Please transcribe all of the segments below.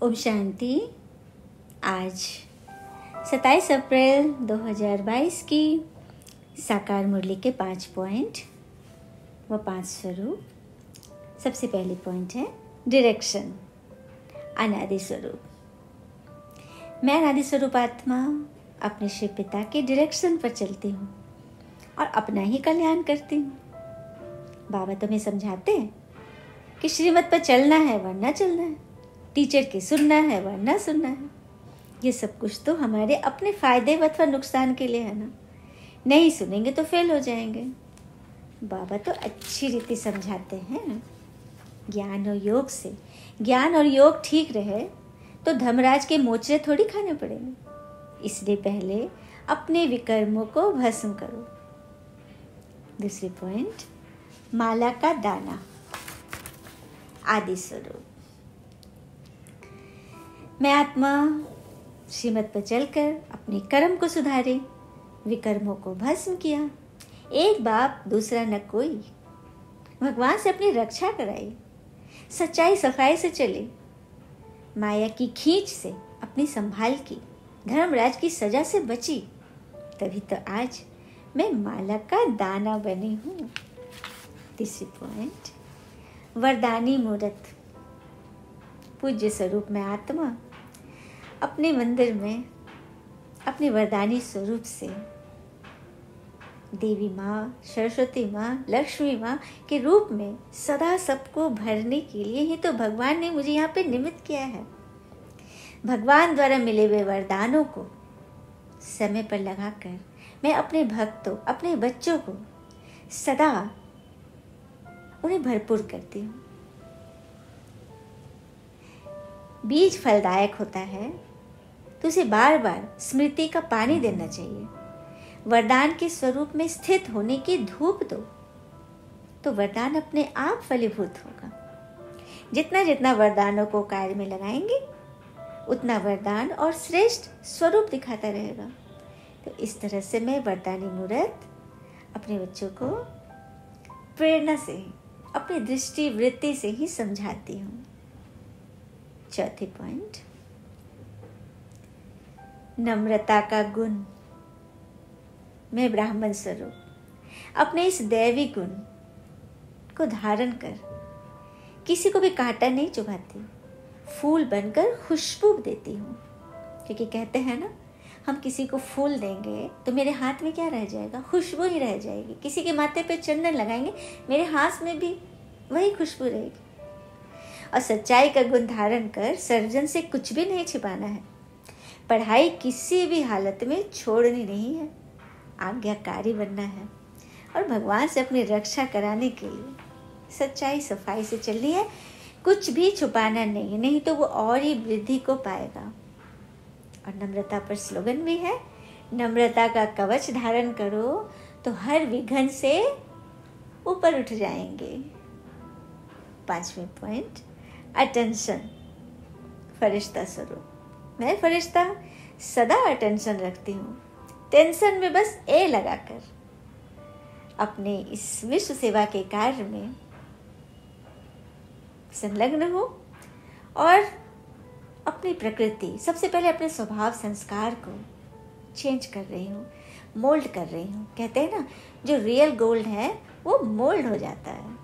ओम शांति। आज 27 अप्रैल 2022 की साकार मुरली के 5 पॉइंट व 5 स्वरूप। सबसे पहली पॉइंट है डायरेक्शन, अनादि स्वरूप। मैं अनादि स्वरूप आत्मा अपने शिव पिता के डायरेक्शन पर चलती हूँ और अपना ही कल्याण करती हूँ। बाबा तुम्हें समझाते हैं कि श्रीमत पर चलना है वरना चलना है, टीचर की सुनना है वरना सुनना है। ये सब कुछ तो हमारे अपने फायदे अथवा नुकसान के लिए है ना। नहीं सुनेंगे तो फेल हो जाएंगे। बाबा तो अच्छी रीति समझाते हैं। ज्ञान और योग से ज्ञान और योग ठीक रहे तो धर्मराज के मोचरे थोड़ी खाने पड़ेंगे। इसलिए पहले अपने विकर्मों को भस्म करो। दूसरी पॉइंट, माला का दाना, आदि स्वरूप। मैं आत्मा श्रीमत पर चलकर अपने कर्म को सुधारे, विकर्मों को भस्म किया। एक बाप दूसरा न कोई, भगवान से अपनी रक्षा कराई, सच्चाई सफाई से चले, माया की खींच से अपनी संभाल की, धर्मराज की सजा से बची। तभी तो आज मैं माला का दाना बनी हूँ। तीसरी पॉइंट, वरदानी मूर्त। पूज्य स्वरूप में आत्मा अपने मंदिर में अपने वरदानी स्वरूप से देवी माँ, सरस्वती माँ, लक्ष्मी माँ के रूप में सदा सबको भरने के लिए ही तो भगवान ने मुझे यहाँ पे निमित्त किया है। भगवान द्वारा मिले हुए वरदानों को समय पर लगाकर मैं अपने भक्तों, अपने बच्चों को सदा उन्हें भरपूर करती हूँ। बीज फलदायक होता है तो उसे बार बार स्मृति का पानी देना चाहिए। वरदान के स्वरूप में स्थित होने की धूप दो तो वरदान अपने आप फलीभूत होगा। जितना जितना वरदानों को कार्य में लगाएंगे उतना वरदान और श्रेष्ठ स्वरूप दिखाता रहेगा। तो इस तरह से मैं वरदानी मूर्त अपने बच्चों को प्रेरणा से, अपनी दृष्टि वृत्ति से ही समझाती हूँ। चौथी पॉइंट, नम्रता का गुण। मैं ब्राह्मण स्वरूप अपने इस दैवी गुण को धारण कर किसी को भी कांटा नहीं चुभाती, फूल बनकर खुशबू देती हूँ। क्योंकि कहते हैं ना, हम किसी को फूल देंगे तो मेरे हाथ में क्या रह जाएगा? खुशबू ही रह जाएगी। किसी के माथे पे चंदन लगाएंगे, मेरे हाथ में भी वही खुशबू रहेगी। और सच्चाई का गुण धारण कर सर्जन से कुछ भी नहीं छिपाना है। पढ़ाई किसी भी हालत में छोड़नी नहीं है, आज्ञाकारी बनना है और भगवान से अपनी रक्षा कराने के लिए सच्चाई सफाई से चलनी है। कुछ भी छुपाना नहीं, नहीं तो वो और ही वृद्धि को पाएगा। और नम्रता पर स्लोगन भी है, नम्रता का कवच धारण करो तो हर विघ्न से ऊपर उठ जाएंगे। 5वें पॉइंट, अटेंशन, फरिश्ता स्वरूप। मैं फरिश्ता सदा अटेंशन रखती हूँ। टेंशन में बस ए लगाकर अपने इस विश्व सेवा के कार्य में संलग्न हूँ और अपनी प्रकृति, सबसे पहले अपने स्वभाव संस्कार को चेंज कर रही हूँ, मोल्ड कर रही हूँ। कहते हैं ना, जो रियल गोल्ड है वो मोल्ड हो जाता है।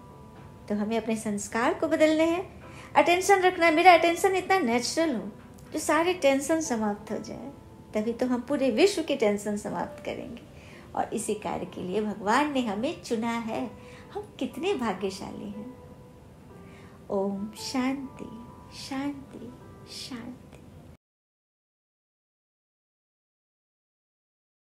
तो हमें अपने संस्कार को बदलने हैं, अटेंशन रखना। मेरा अटेंशन इतना नेचुरल हो जो सारे टेंशन समाप्त हो जाए, तभी तो हम पूरे विश्व की टेंशन समाप्त करेंगे। और इसी कार्य के लिए भगवान ने हमें चुना है। हम कितने भाग्यशाली हैं। ओम शांति शांति शांति।